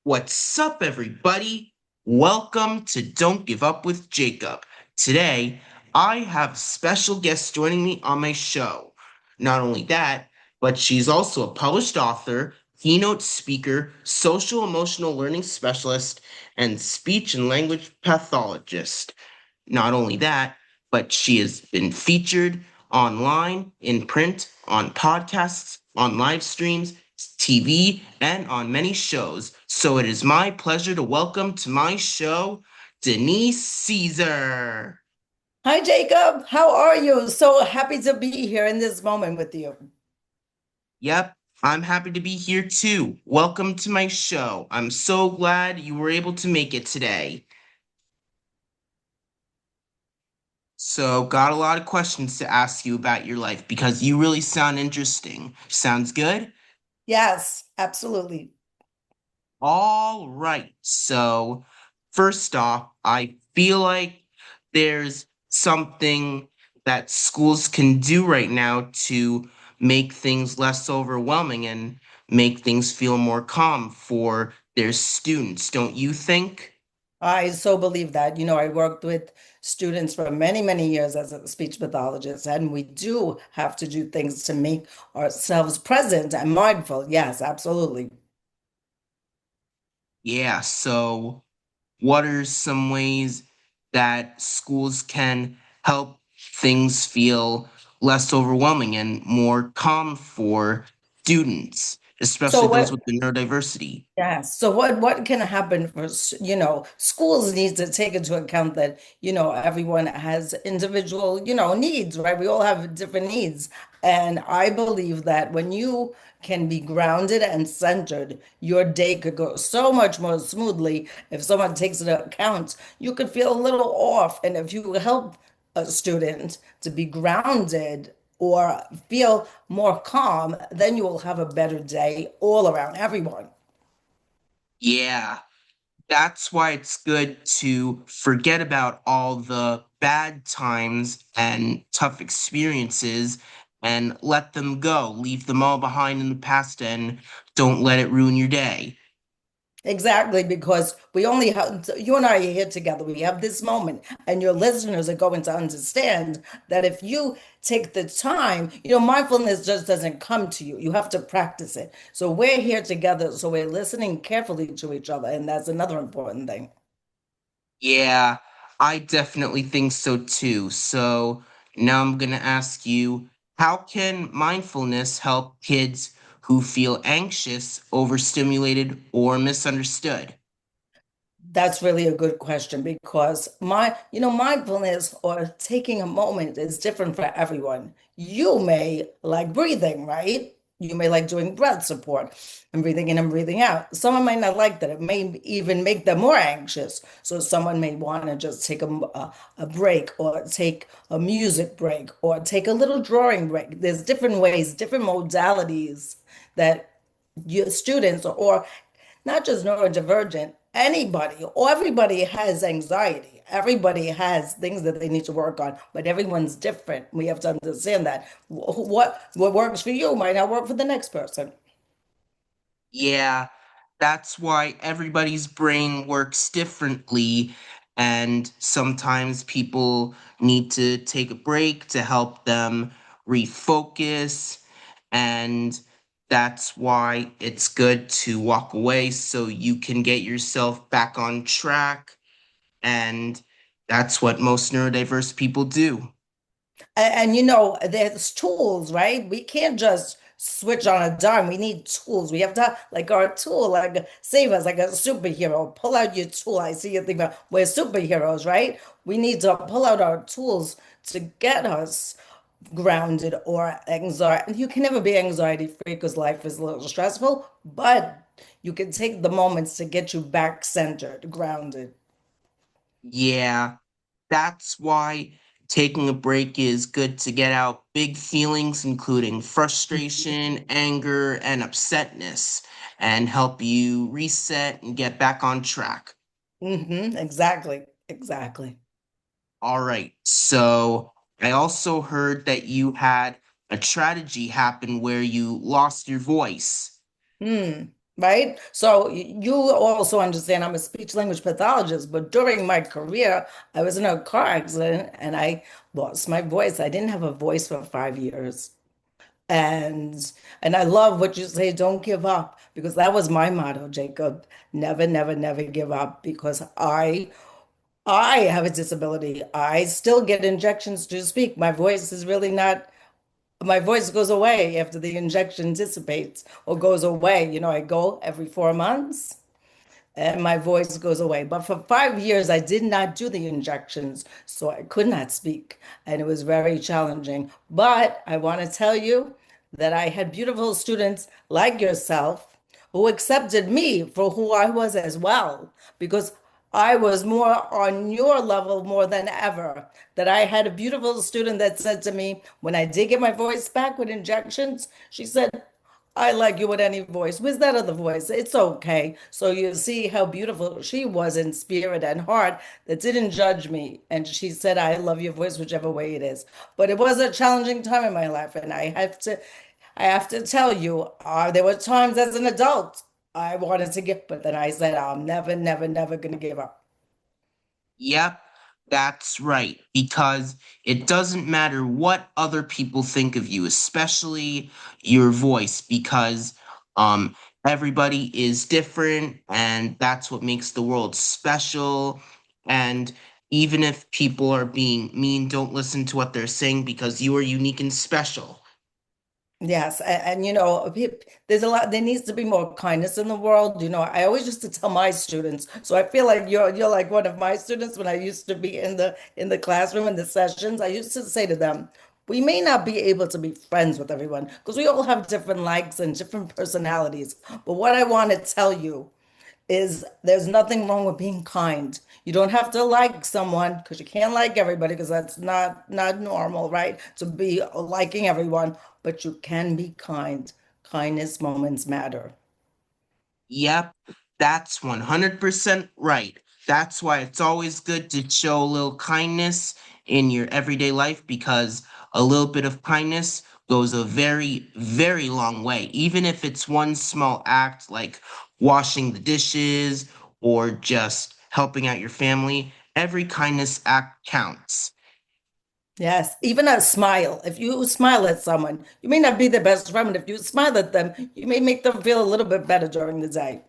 What's up, everybody? Welcome to Don't Give Up with Jacob. Today, I have a special guest joining me on my show. Not only that, but she's also a published author, keynote speaker, social emotional learning specialist, and speech and language pathologist. Not only that, but she has been featured online, in print, on podcasts, on live streams, TV, and on many shows. So it is my pleasure to welcome to my show Denise Cesare. Hi, Jacob. How are you? So happy to be here in this moment with you. Yep, I'm happy to be here too. Welcome to my show. I'm so glad you were able to make it today. So, got a lot of questions to ask you about your life because you really sound interesting. Sounds good? Yes, absolutely. All right. So, first off, I feel like there's something that schools can do right now to make things less overwhelming and make things feel more calm for their students, don't you think? I so believe that. I worked with students for many, many years as a speech pathologist, and we do have to do things to make ourselves present and mindful. Yes, absolutely. Yeah, so what are some ways that schools can help things feel less overwhelming and more calm for students, So especially those what with the neurodiversity? Yes. So what can happen for, schools need to take into account that, everyone has individual, needs, right? We all have different needs. And I believe that when you can be grounded and centered, your day could go so much more smoothly if someone takes into account. You could feel a little off. And if you help a student to be grounded or feel more calm, then you will have a better day all around everyone. Yeah, that's why it's good to forget about all the bad times and tough experiences and let them go. Leave them all behind in the past and don't let it ruin your day. Exactly, because we only have, you and I are here together. We have this moment, and your listeners are going to understand that if you take the time, mindfulness just doesn't come to you. You have to practice it. So we're here together, so we're listening carefully to each other, and that's another important thing. Yeah, I definitely think so too. So now I'm going to ask you, how can mindfulness help kids who feel anxious, overstimulated, or misunderstood? That's really a good question because mindfulness or taking a moment is different for everyone. You may like breathing, right? You may like doing breath support and breathing in and breathing out. Someone might not like that. It may even make them more anxious. So someone may want to just take a break or take a music break or take a little drawing break. There's different ways, different modalities that your students or not just neurodivergent, anybody or everybody has anxiety. Everybody has things that they need to work on, but everyone's different. We have to understand that what works for you might not work for the next person. Yeah, that's why everybody's brain works differently, and sometimes people need to take a break to help them refocus, and that's why it's good to walk away so you can get yourself back on track, and that's what most neurodiverse people do. And there's tools, right? We can't just switch on a dime. We need tools. We have to like our tool, like save us, like a superhero. Pull out your tool. I see you think about we're superheroes, right? We need to pull out our tools to get us grounded or anxiety. You can never be anxiety free because life is a little stressful, but you can take the moments to get you back centered, grounded. Yeah, that's why taking a break is good to get out big feelings, including frustration, anger, and upsetness, and help you reset and get back on track. Exactly. Exactly. All right, so I also heard that you had a tragedy happen where you lost your voice. Hmm. right? So you also understand I'm a speech language pathologist, but during my career, I was in a car accident and I lost my voice. I didn't have a voice for 5 years. And and I love what you say, don't give up, because that was my motto, Jacob. Never, never, never give up because I have a disability. I still get injections to speak. My voice is really not, my voice goes away after the injection dissipates or goes away. I go every 4 months and my voice goes away. But for 5 years, I did not do the injections, so I could not speak, and it was very challenging. But I want to tell you that I had beautiful students like yourself who accepted me for who I was as well, because I was more on your level more than ever. That I had a beautiful student that said to me, when I did get my voice back with injections, she said, I like you with any voice. With that other voice, it's okay. So you see how beautiful she was in spirit and heart that didn't judge me. And she said, I love your voice, whichever way it is. But it was a challenging time in my life. And I have to tell you, there were times as an adult I wanted to give, but then I said, I'm never, never, never going to give up. Yep, that's right. Because it doesn't matter what other people think of you, especially your voice, because um everybody is different and that's what makes the world special. And even if people are being mean, don't listen to what they're saying because you are unique and special. Yes, and, there's a lot. There needs to be more kindness in the world. I always used to tell my students. So I feel like you're like one of my students. When I used to be in the classroom in the sessions, I used to say to them, we may not be able to be friends with everyone because we all have different likes and different personalities. But what I want to tell you is there's nothing wrong with being kind. You don't have to like someone because you can't like everybody because that's not normal, right? To be liking everyone, but you can be kind. Kindness moments matter. Yep, that's 100% right. That's why it's always good to show a little kindness in your everyday life because a little bit of kindness goes a very, very long way. Even if it's one small act like washing the dishes or just helping out your family, every kindness act counts. Yes, even a smile. If you smile at someone, you may not be their best friend, but if you smile at them, you may make them feel a little bit better during the day.